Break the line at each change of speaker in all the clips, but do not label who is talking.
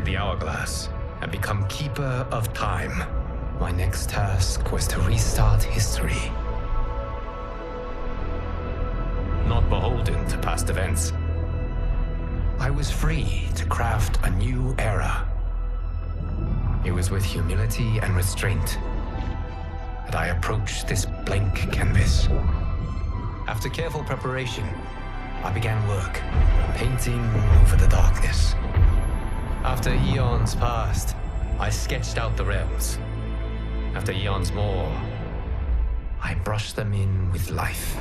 the hourglass and become Keeper of Time. My next task was to restart history. Not beholden to past events. I was free to craft a new era. It was with humility and restraint that I approached this blank canvas. After careful preparation, I began work, painting over the darkness. After eons passed, I sketched out the realms. After eons more, I brushed them in with life.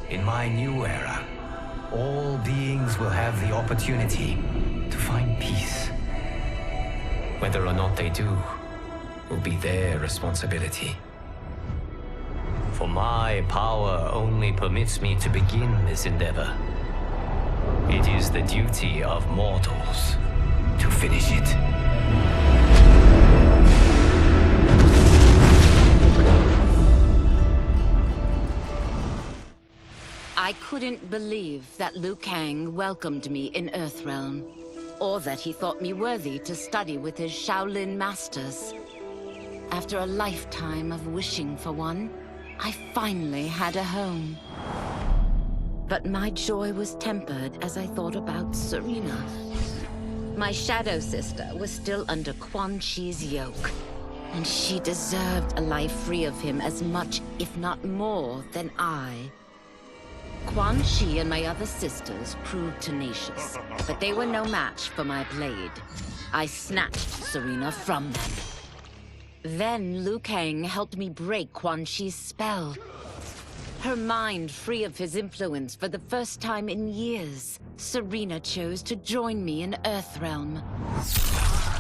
In my new era, all beings will have the opportunity to find peace. Whether or not they do will be their responsibility. For my power only permits me to begin this endeavor. It is the duty of mortals to finish it.
I couldn't believe that Liu Kang welcomed me in Earthrealm, or that he thought me worthy to study with his Shaolin masters. After a lifetime of wishing for one, I finally had a home. But my joy was tempered as I thought about Serena. My shadow sister was still under Quan Chi's yoke, and she deserved a life free of him as much, if not more, than I. Quan Chi and my other sisters proved tenacious, but they were no match for my blade. I snatched Serena from them. Then Liu Kang helped me break Quan Chi's spell. Her mind free of his influence for the first time in years, Serena chose to join me in Earthrealm.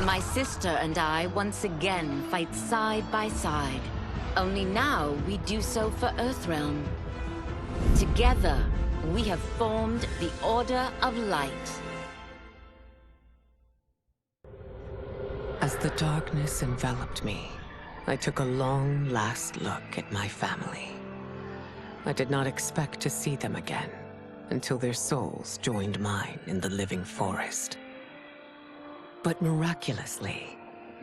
My sister and I once again fight side by side. Only now we do so for Earthrealm. Together, we have formed the Order of Light.
As the darkness enveloped me, I took a long last look at my family. I did not expect to see them again until their souls joined mine in the living forest. But miraculously,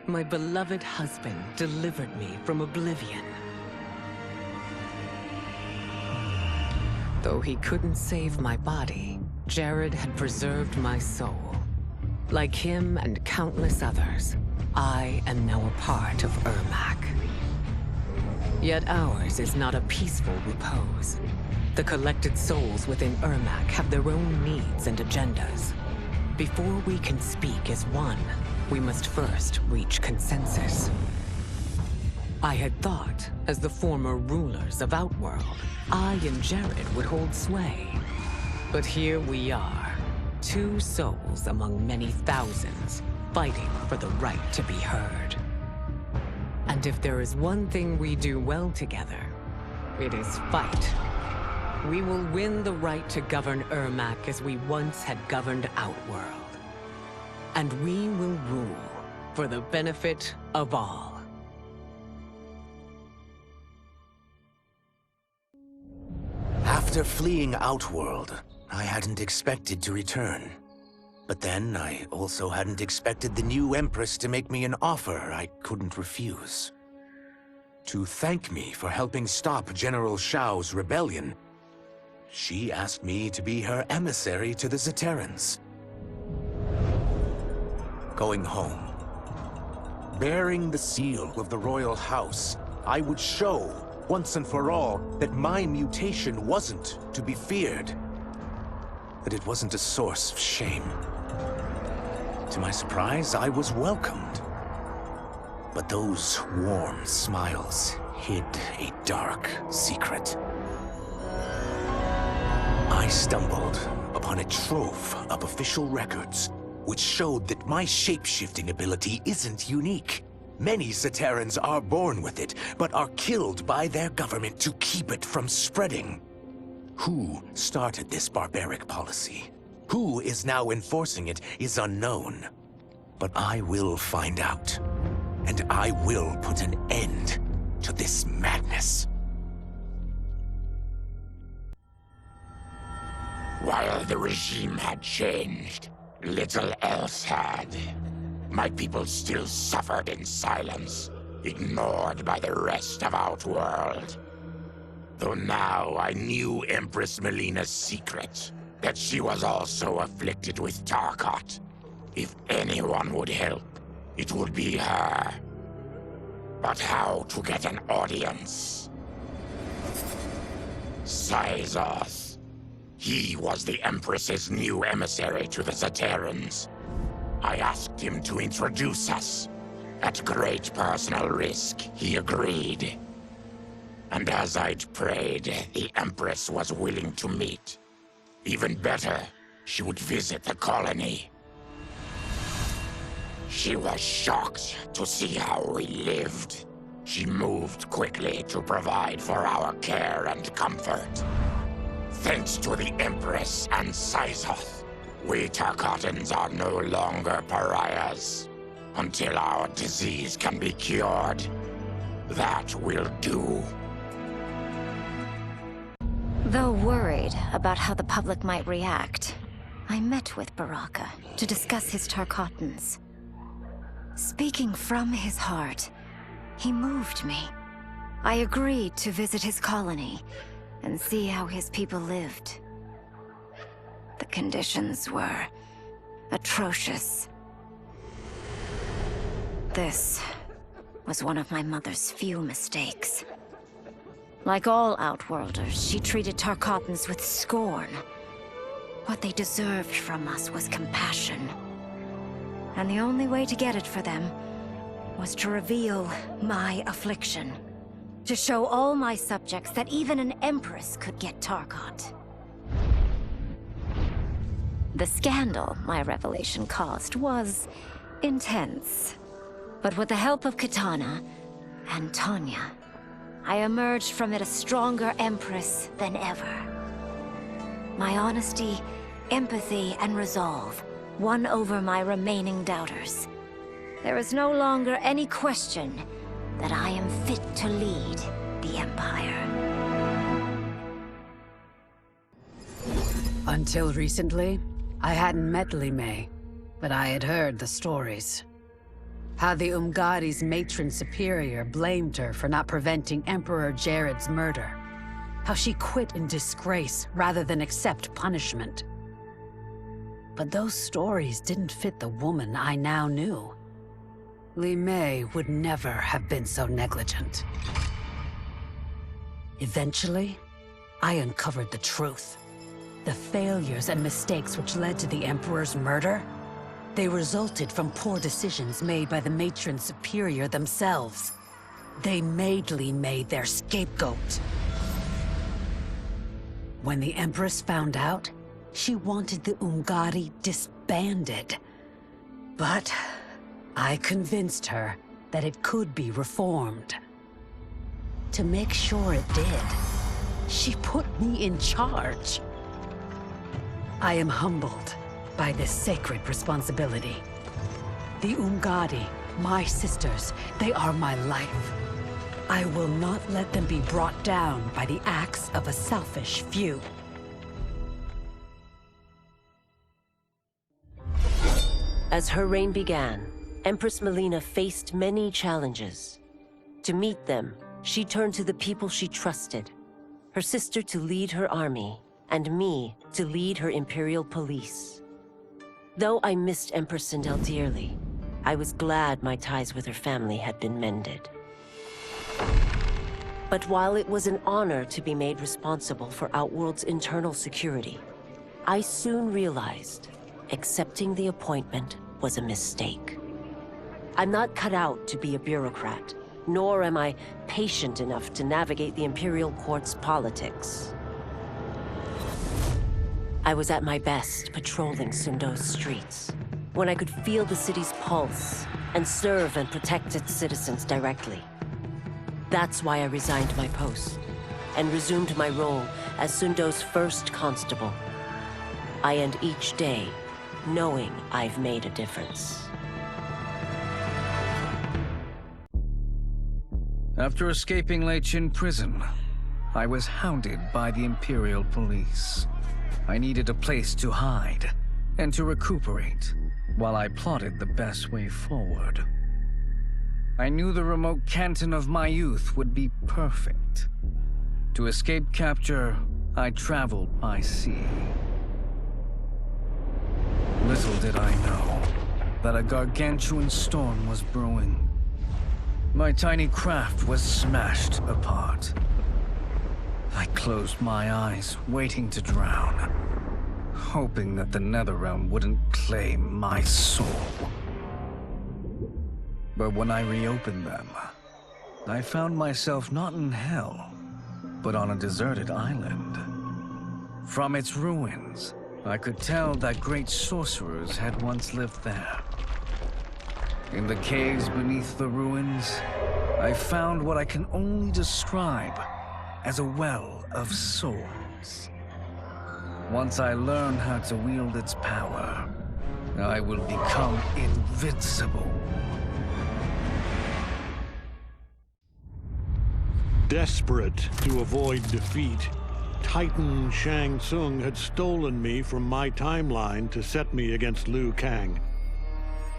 my beloved husband delivered me from oblivion. Though he couldn't save my body, Jared had preserved my soul. Like him and countless others, I am now a part of Ermac. Yet ours is not a peaceful repose. The collected souls within Ermac have their own needs and agendas. Before we can speak as one, we must first reach consensus. I had thought, as the former rulers of Outworld, I and Jared would hold sway. But here we are, two souls among many thousands, fighting for the right to be heard. And if there is one thing we do well together, it is fight. We will win the right to govern Ermac as we once had governed Outworld. And we will rule for the benefit of all.
After fleeing Outworld, I hadn't expected to return. But then, I also hadn't expected the new Empress to make me an offer I couldn't refuse. To thank me for helping stop General Shao's rebellion, she asked me to be her emissary to the Zaterrans. Going home, bearing the seal of the royal house, I would show, once and for all, that my mutation wasn't to be feared. That it wasn't a source of shame. To my surprise, I was welcomed. But those warm smiles hid a dark secret. I stumbled upon a trove of official records, which showed that my shape-shifting ability isn't unique. Many Zaterrans are born with it, but are killed by their government to keep it from spreading. Who started this barbaric policy? Who is now enforcing it is unknown. But I will find out. And I will put an end to this madness.
While the regime had changed, little else had. My people still suffered in silence, ignored by the rest of Outworld. Though now I knew Empress Mileena's secret, that she was also afflicted with Tarkat. If anyone would help, it would be her. But how to get an audience? Syzoth. He was the Empress's new emissary to the Zaterrans. I asked him to introduce us. At great personal risk, he agreed. And as I'd prayed, the Empress was willing to meet. Even better, she would visit the colony. She was shocked to see how we lived. She moved quickly to provide for our care and comfort. Thanks to the Empress and Syzoth, we Tarkatans are no longer pariahs. Until our disease can be cured, that will do.
Though worried about how the public might react, I met with Baraka to discuss his Tarkatans. Speaking from his heart, he moved me. I agreed to visit his colony and see how his people lived. The conditions were atrocious. This was one of my mother's few mistakes. Like all Outworlders, she treated Tarkatans with scorn. What they deserved from us was compassion. And the only way to get it for them was to reveal my affliction. To show all my subjects that even an Empress could get Tarkat. The scandal my revelation caused was intense. But with the help of Kitana and Tanya, I emerged from it a stronger Empress than ever. My honesty, empathy, and resolve won over my remaining doubters. There is no longer any question that I am fit to lead the Empire.
Until recently, I hadn't met Liu, but I had heard the stories. How the Umgadi's matron superior blamed her for not preventing Emperor Jared's murder. How she quit in disgrace rather than accept punishment. But those stories didn't fit the woman I now knew. Liu would never have been so negligent. Eventually, I uncovered the truth. The failures and mistakes which led to the Emperor's murder, they resulted from poor decisions made by the matron superior themselves. They made Liu their scapegoat. When the Empress found out, she wanted the Umgadi disbanded. But I convinced her that it could be reformed. To make sure it did, she put me in charge. I am humbled by this sacred responsibility. The Umgadi, my sisters, they are my life. I will not let them be brought down by the acts of a selfish few.
As her reign began, Empress Mileena faced many challenges. To meet them, she turned to the people she trusted. Her sister to lead her army, and me to lead her Imperial Police. Though I missed Empress Sindel dearly, I was glad my ties with her family had been mended. But while it was an honor to be made responsible for Outworld's internal security, I soon realized accepting the appointment was a mistake. I'm not cut out to be a bureaucrat, nor am I patient enough to navigate the Imperial Court's politics. I was at my best patrolling Sundo's streets, when I could feel the city's pulse and serve and protect its citizens directly. That's why I resigned my post and resumed my role as Sundo's first constable. I end each day knowing I've made a difference.
After escaping Leichin prison, I was hounded by the Imperial Police. I needed a place to hide, and to recuperate, while I plotted the best way forward. I knew the remote canton of my youth would be perfect. To escape capture, I traveled by sea. Little did I know that a gargantuan storm was brewing. My tiny craft was smashed apart. I closed my eyes, waiting to drown, hoping that the Netherrealm wouldn't claim my soul. But when I reopened them, I found myself not in hell, but on a deserted island. From its ruins, I could tell that great sorcerers had once lived there. In the caves beneath the ruins, I found what I can only describe as a well of souls. Once I learn how to wield its power, I will become invincible.
Desperate to avoid defeat, Titan Shang Tsung had stolen me from my timeline to set me against Liu Kang.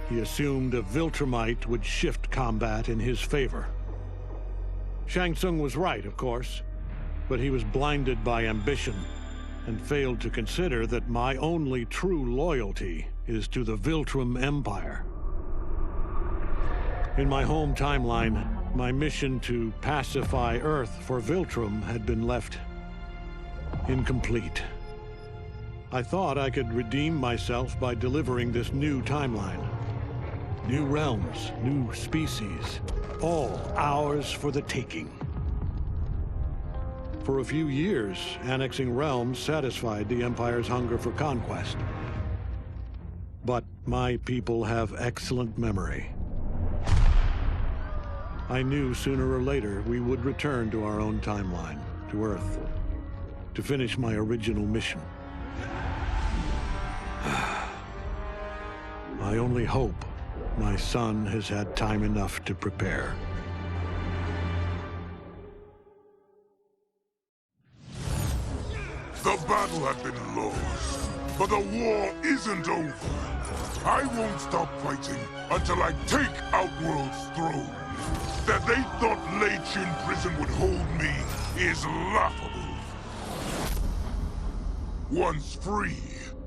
He assumed a Viltrumite would shift combat in his favor. Shang Tsung was right, of course, but he was blinded by ambition and failed to consider that my only true loyalty is to the Viltrum Empire. In my home timeline, my mission to pacify Earth for Viltrum had been left incomplete. I thought I could redeem myself by delivering this new timeline. New realms, new species, all ours for the taking. For a few years, annexing realms satisfied the Empire's hunger for conquest. But my people have excellent memory. I knew sooner or later we would return to our own timeline, to Earth, to finish my original mission. I only hope my son has had time enough to prepare.
The battle had been lost, but the war isn't over. I won't stop fighting until I take Outworld's throne. That they thought Lei Chin Prison would hold me is laughable. Once free,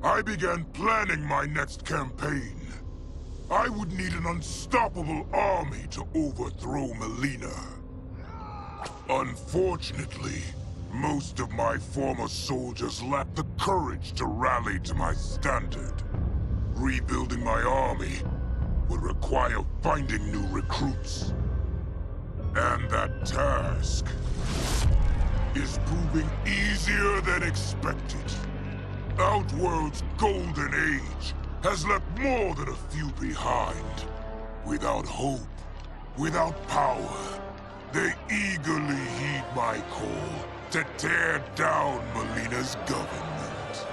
I began planning my next campaign. I would need an unstoppable army to overthrow Mileena. Unfortunately, most of my former soldiers lacked the courage to rally to my standard. Rebuilding my army would require finding new recruits. And that task is proving easier than expected. Outworld's golden age has left more than a few behind. Without hope, without power, they eagerly heed my call to tear down Mileena's government.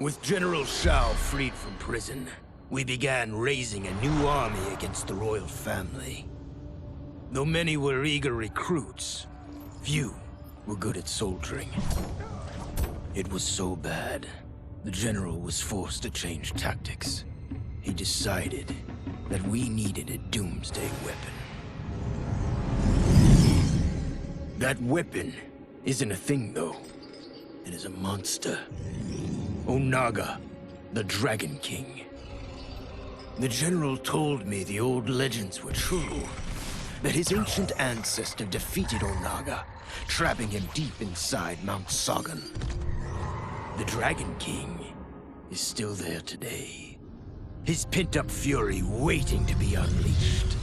With General Shao freed from prison, we began raising a new army against the royal family. Though many were eager recruits, few were good at soldiering. It was so bad, the general was forced to change tactics. He decided that we needed a doomsday weapon. That weapon isn't a thing, though. It is a monster. Onaga, the Dragon King. The general told me the old legends were true. That his ancient ancestor defeated Onaga, trapping him deep inside Mount Sagan. The Dragon King is still there today. His pent-up fury waiting to be unleashed.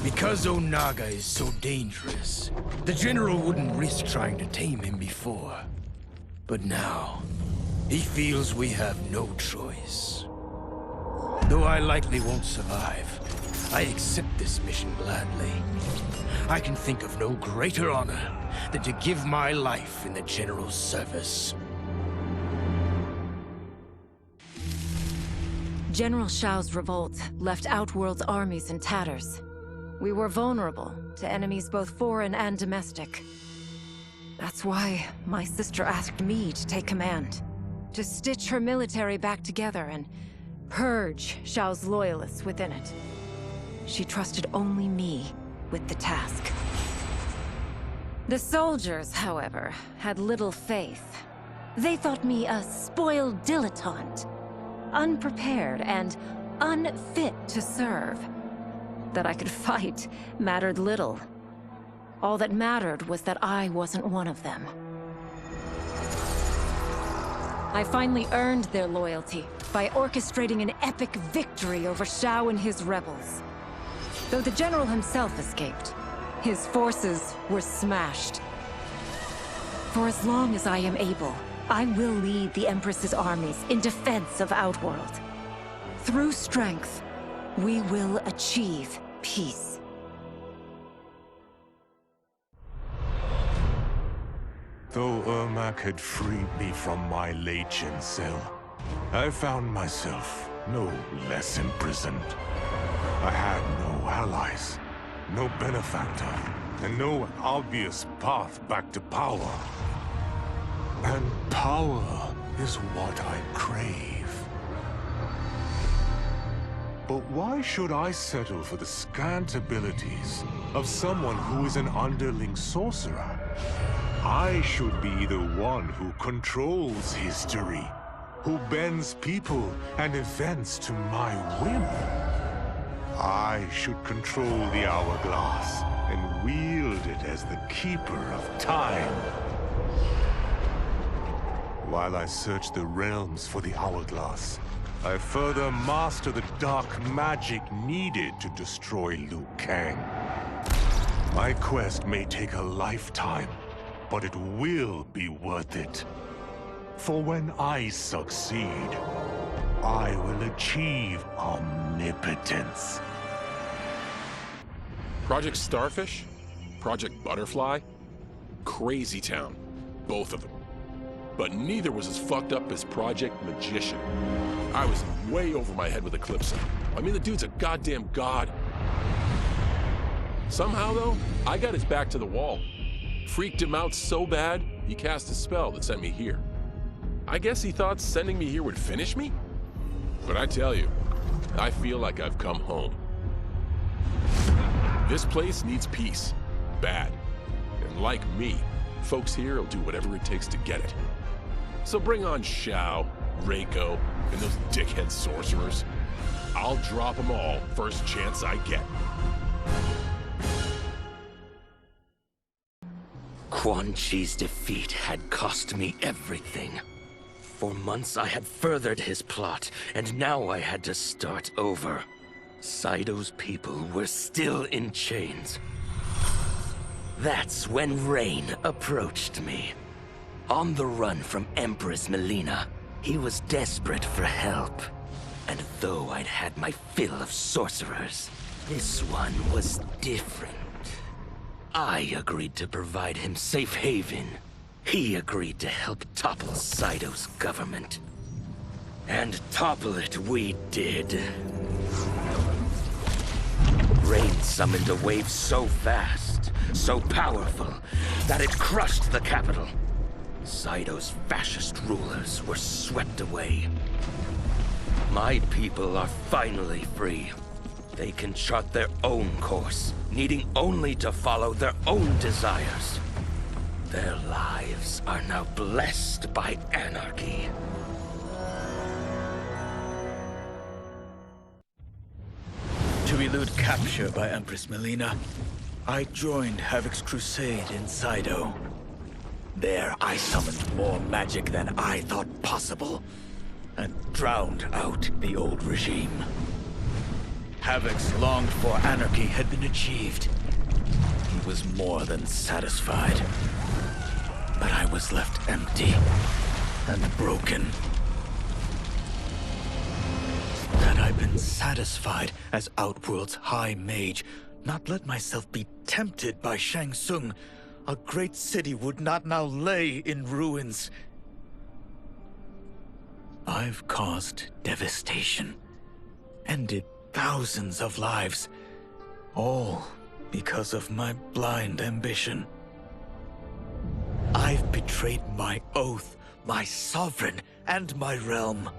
Because Onaga is so dangerous, the general wouldn't risk trying to tame him before. But now, he feels we have no choice. Though I likely won't survive, I accept this mission gladly. I can think of no greater honor than to give my life in the general's service.
General Shao's revolt left Outworld's armies in tatters. We were vulnerable to enemies both foreign and domestic.
That's why my sister asked me to take command. To stitch her military back together and purge Shao's loyalists within it. She trusted only me with the task. The soldiers, however, had little faith. They thought me a spoiled dilettante, unprepared and unfit to serve. That I could fight mattered little. All that mattered was that I wasn't one of them. I finally earned their loyalty by orchestrating an epic victory over Shao and his rebels. Though the general himself escaped, his forces were smashed. For as long as I am able, I will lead the Empress's armies in defense of Outworld. Through strength, we will achieve peace.
Though Ermac had freed me from my Legion cell, I found myself no less imprisoned. I had no allies, no benefactor, and no obvious path back to power. And power is what I crave. But why should I settle for the scant abilities of someone who is an underling sorcerer? I should be the one who controls history, who bends people and events to my whim. I should control the hourglass and wield it as the keeper of time. While I search the realms for the hourglass, I further master the dark magic needed to destroy Liu Kang. My quest may take a lifetime, but it will be worth it. For when I succeed, I will achieve omnipotence.
Project Starfish? Project Butterfly? Crazy Town. Both of them. But neither was as fucked up as Project Magician. I was way over my head with Eclipse. I mean, the dude's a goddamn god. Somehow, though, I got his back to the wall. Freaked him out so bad, he cast a spell that sent me here. I guess he thought sending me here would finish me? But I tell you, I feel like I've come home. This place needs peace. Bad. And like me, folks here will do whatever it takes to get it. So bring on Shao, Reiko, and those dickhead sorcerers. I'll drop them all first chance I get.
Quan Chi's defeat had cost me everything. For months I had furthered his plot, and now I had to start over. Saido's people were still in chains. That's when Rain approached me. On the run from Empress Mileena, he was desperate for help. And though I'd had my fill of sorcerers, this one was different. I agreed to provide him safe haven. He agreed to help topple Saido's government. And topple it we did. Rain summoned a wave so fast, so powerful, that it crushed the capital. Saido's fascist rulers were swept away. My people are finally free. They can chart their own course, needing only to follow their own desires. Their lives are now blessed by anarchy.
To elude capture by Empress Mileena, I joined Havik's crusade in Saido. There, I summoned more magic than I thought possible, and drowned out the old regime. Havik's longed-for anarchy had been achieved. He was more than satisfied. But I was left empty and broken. Had I been satisfied as Outworld's High Mage, not let myself be tempted by Shang Tsung, a great city would not now lay in ruins. I've caused devastation, ended thousands of lives, all because of my blind ambition. I've betrayed my oath, my sovereign, and my realm.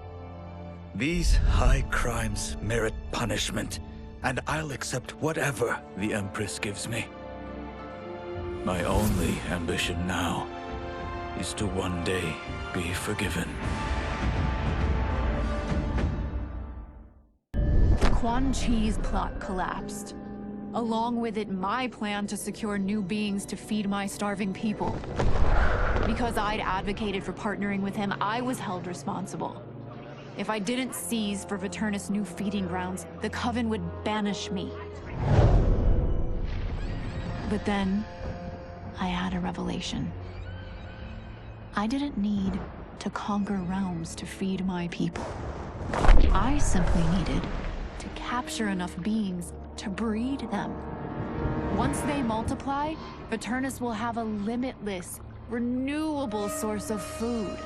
These high crimes merit punishment, and I'll accept whatever the Empress gives me. My only ambition now is to one day be forgiven.
Quan Chi's plot collapsed. Along with it, my plan to secure new beings to feed my starving people. Because I'd advocated for partnering with him, I was held responsible. If I didn't seize for Viternus' new feeding grounds, the Coven would banish me. But then, I had a revelation. I didn't need to conquer realms to feed my people. I simply needed to capture enough beings to breed them. Once they multiply, Viternus will have a limitless, renewable source of food.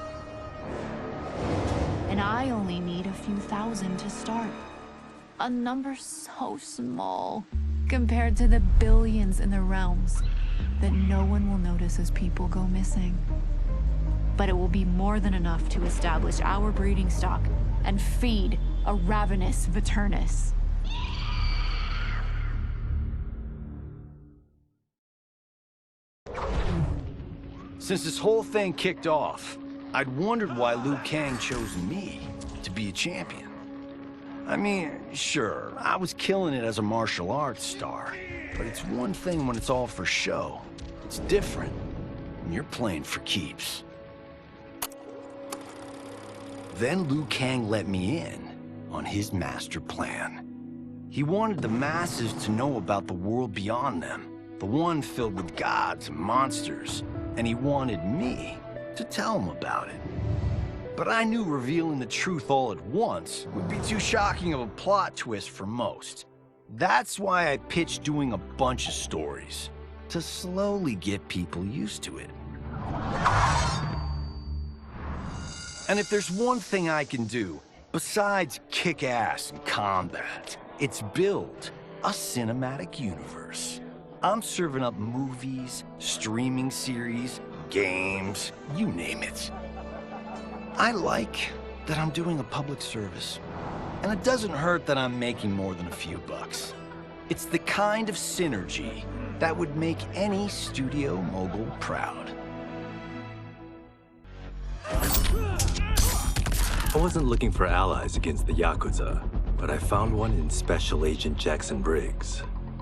And I only need a few thousand to start. A number so small compared to the billions in the realms that no one will notice as people go missing. But it will be more than enough to establish our breeding stock and feed a ravenous Viternus.
Since this whole thing kicked off, I'd wondered why Liu Kang chose me to be a champion. I mean, sure, I was killing it as a martial arts star, but it's one thing when it's all for show. It's different when you're playing for keeps. Then Liu Kang let me in on his master plan. He wanted the masses to know about the world beyond them, the one filled with gods and monsters, and he wanted me to tell him about it. But I knew revealing the truth all at once would be too shocking of a plot twist for most. That's why I pitched doing a bunch of stories, to slowly get people used to it. And if there's one thing I can do, besides kick ass in combat, it's build a cinematic universe. I'm serving up movies, streaming series, games, you name it. I like that I'm doing a public service. And it doesn't hurt that I'm making more than a few bucks. It's the kind of synergy that would make any studio mogul proud.
I wasn't looking for allies against the Yakuza, but I found one in Special Agent Jackson Briggs.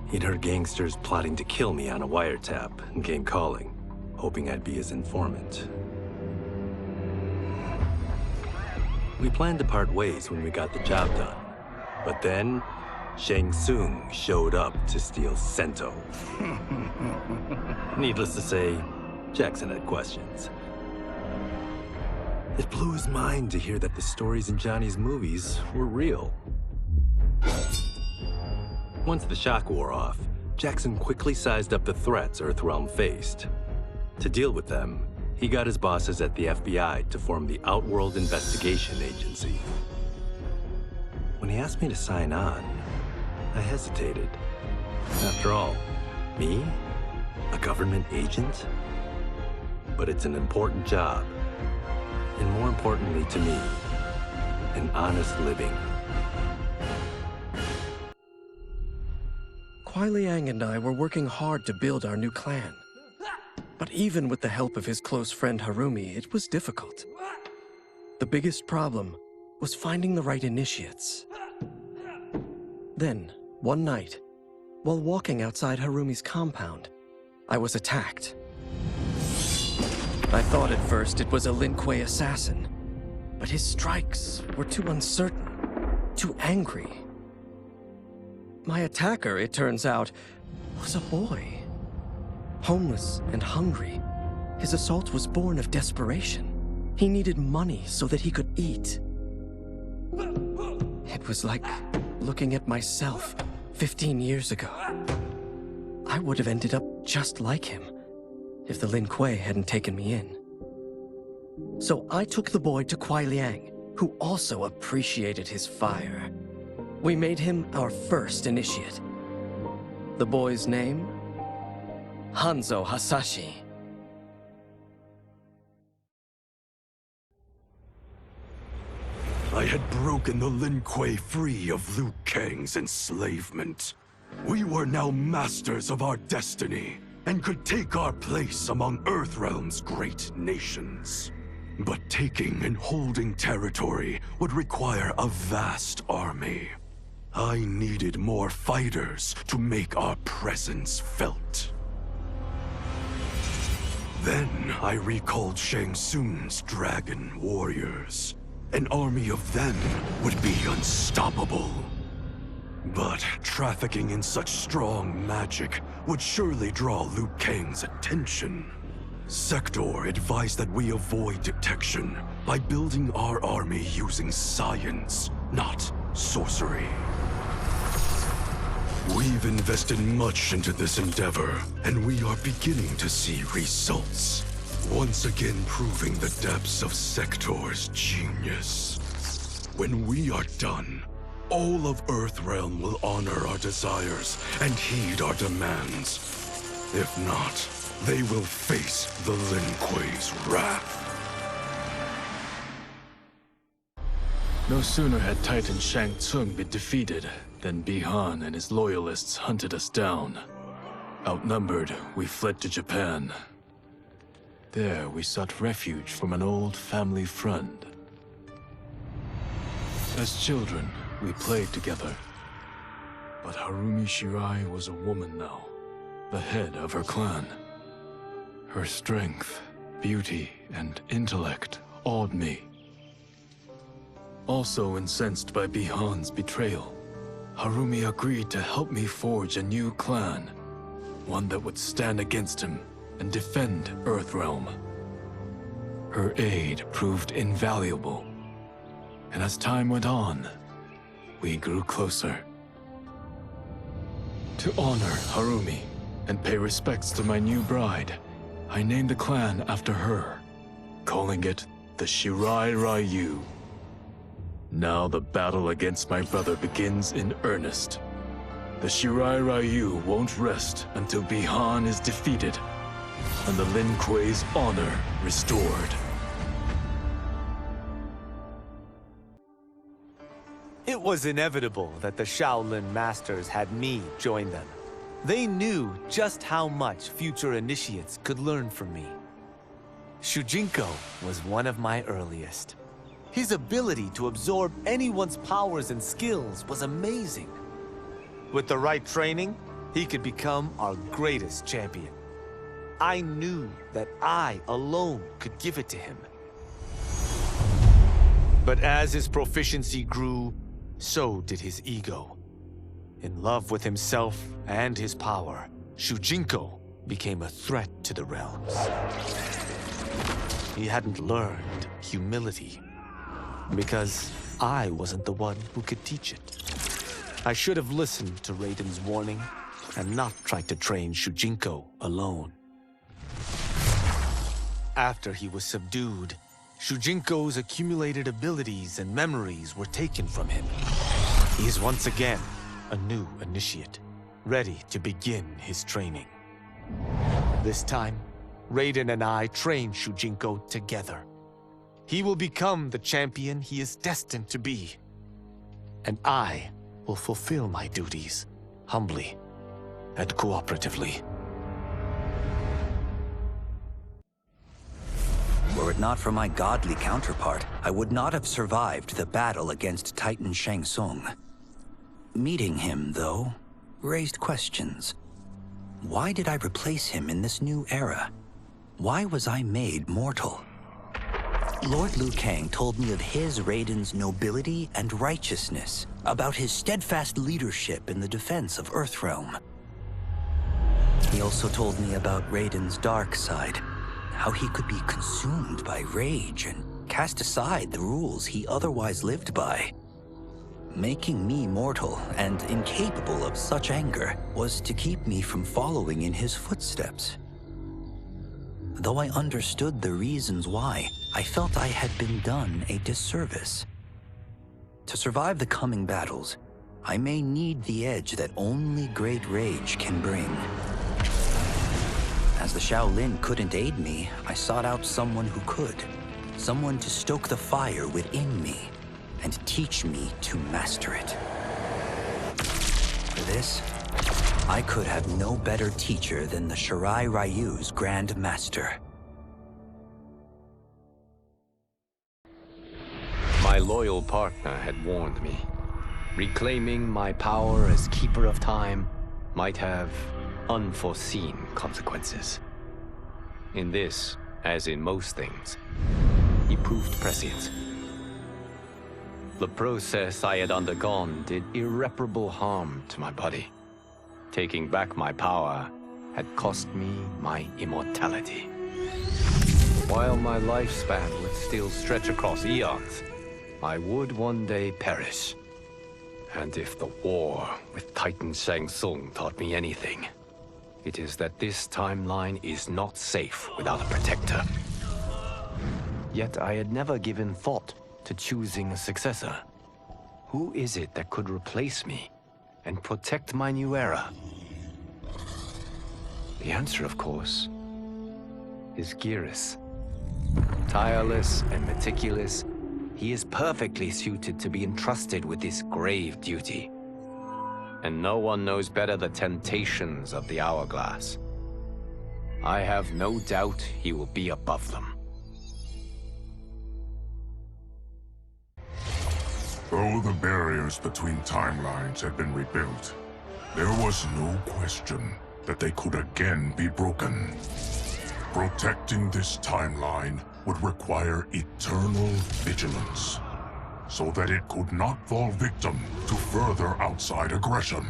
He'd heard gangsters plotting to kill me on a wiretap and came calling, hoping I'd be his informant. We planned to part ways when we got the job done, but then Shang Tsung showed up to steal Sento. Needless to say, Jackson had questions. It blew his mind to hear that the stories in Johnny's movies were real. Once the shock wore off, Jackson quickly sized up the threats Earthrealm faced. To deal with them, he got his bosses at the FBI to form the Outworld Investigation Agency. When he asked me to sign on, I hesitated. After all, me? A government agent? But it's an important job. And more importantly to me, an honest living.
Kuai Liang and I were working hard to build our new clan. But even with the help of his close friend Harumi, it was difficult. The biggest problem was finding the right initiates. Then, one night, while walking outside Harumi's compound, I was attacked. I thought at first it was a Lin Kuei assassin, but his strikes were too uncertain, too angry. My attacker, it turns out, was a boy. Homeless and hungry, his assault was born of desperation. He needed money so that he could eat. It was like looking at myself 15 years ago. I would have ended up just like him if the Lin Kuei hadn't taken me in. So I took the boy to Kuai Liang, who also appreciated his fire. We made him our first initiate. The boy's name? Hanzo Hasashi.
I had broken the Lin Kuei free of Liu Kang's enslavement. We were now masters of our destiny, and could take our place among Earthrealm's great nations. But taking and holding territory would require a vast army. I needed more fighters to make our presence felt. Then I recalled Shang Tsung's dragon warriors. An army of them would be unstoppable. But trafficking in such strong magic would surely draw Liu Kang's attention. Sector advised that we avoid detection by building our army using science, not sorcery. We've invested much into this endeavor, and we are beginning to see results. Once again proving the depths of Sector's genius. When we are done, all of Earthrealm will honor our desires and heed our demands. If not, they will face the Lin Kuei's wrath.
No sooner had Titan Shang Tsung been defeated than Bi-Han and his loyalists hunted us down. Outnumbered, we fled to Japan. There, we sought refuge from an old family friend. As children, we played together. But Harumi Shirai was a woman now, the head of her clan. Her strength, beauty, and intellect awed me. Also incensed by Bi-Han's betrayal, Harumi agreed to help me forge a new clan, one that would stand against him and defend Earthrealm. Her aid proved invaluable, and as time went on, we grew closer. To honor Harumi and pay respects to my new bride, I named the clan after her, calling it the Shirai Ryu. Now the battle against my brother begins in earnest. The Shirai Ryu won't rest until Bi-Han is defeated and the Lin Kuei's honor restored.
It was inevitable that the Shaolin Masters had me join them. They knew just how much future initiates could learn from me. Shujinko was one of my earliest. His ability to absorb anyone's powers and skills was amazing. With the right training, he could become our greatest champion. I knew that I alone could give it to him. But as his proficiency grew, so did his ego. In love with himself and his power, Shujinko became a threat to the realms. He hadn't learned humility, because I wasn't the one who could teach it. I should have listened to Raiden's warning and not tried to train Shujinko alone. After he was subdued, Shujinko's accumulated abilities and memories were taken from him. He is once again a new initiate, ready to begin his training. This time, Raiden and I train Shujinko together. He will become the champion he is destined to be. And I will fulfill my duties, humbly and cooperatively.
Were it not for my godly counterpart, I would not have survived the battle against Titan Shang Tsung. Meeting him, though, raised questions. Why did I replace him in this new era? Why was I made mortal? Lord Liu Kang told me of his Raiden's nobility and righteousness, about his steadfast leadership in the defense of Earthrealm. He also told me about Raiden's dark side, how he could be consumed by rage and cast aside the rules he otherwise lived by. Making me mortal and incapable of such anger was to keep me from following in his footsteps. Though I understood the reasons why, I felt I had been done a disservice. To survive the coming battles, I may need the edge that only great rage can bring. As the Shaolin couldn't aid me, I sought out someone who could. Someone to stoke the fire within me. and teach me to master it. For this, I could have no better teacher than the Shirai Ryu's Grand Master.
My loyal partner had warned me. Reclaiming my power as Keeper of Time might have unforeseen consequences. In this, as in most things, he proved prescient. The process I had undergone did irreparable harm to my body. Taking back my power had cost me my immortality. While my lifespan would still stretch across eons, I would one day perish. And if the war with Titan Shang Tsung taught me anything, it is that this timeline is not safe without a protector. Yet I had never given thought to choosing a successor. Who is it that could replace me and protect my new era? The answer, of course, is Geras. Tireless and meticulous, he is perfectly suited to be entrusted with this grave duty. And no one knows better the temptations of the hourglass. I have no doubt he will be above them.
Though the barriers between timelines had been rebuilt, there was no question that they could again be broken. Protecting this timeline would require eternal vigilance, so that it could not fall victim to further outside aggression.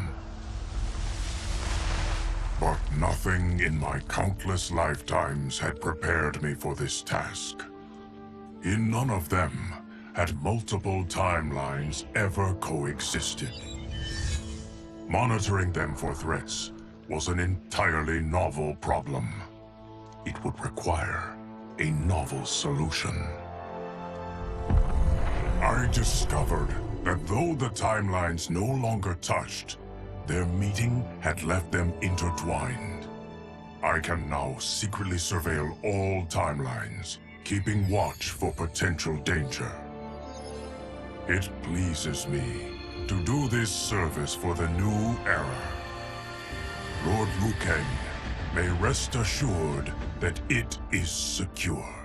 But nothing in my countless lifetimes had prepared me for this task. In none of them had multiple timelines ever coexisted. Monitoring them for threats was an entirely novel problem. It would require a novel solution. I discovered that though the timelines no longer touched, their meeting had left them intertwined. I can now secretly surveil all timelines, keeping watch for potential danger. It pleases me to do this service for the new era. Lord Liu Kang may rest assured that it is secure.